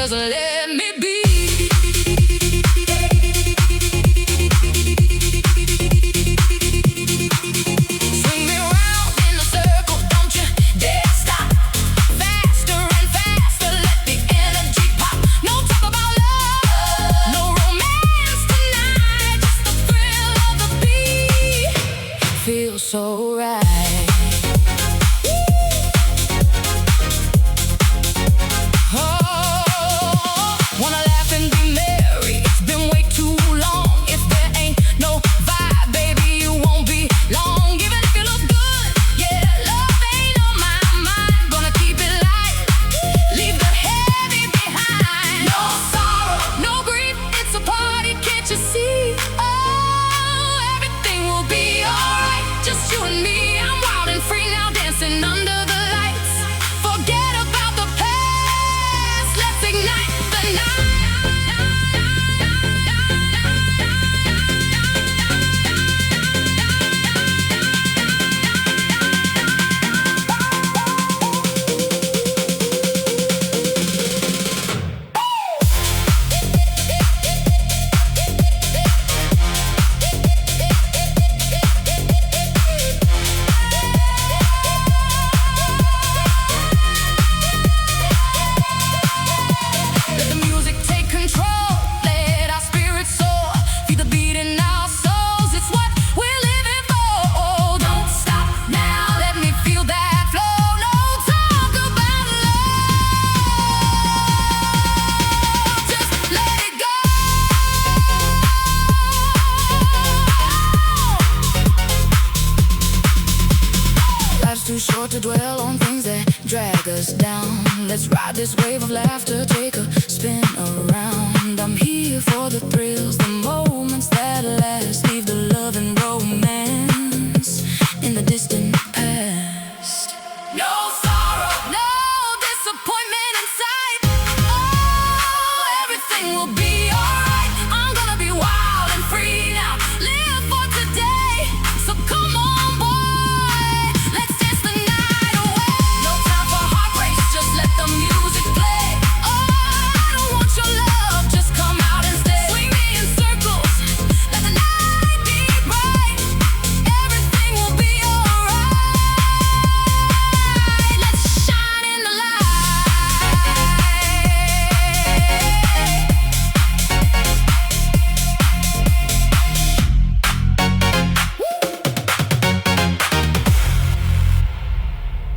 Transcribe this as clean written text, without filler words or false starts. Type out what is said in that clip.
just let me be. Swing me round in a circle, don't you dare stop. Faster and faster, let the energy pop. No talk about love, no romance tonight, just the thrill of the beat. Feels so right. Just you and me, I'm wild and free now, dancing under the lights. Forget about the past, let's ignite the night. Too short to dwell on things that drag us down. Let's ride this wave of laughter, take a spin around. I'm here for the thrills, the moments that last. Leave the love and romance in the distant past.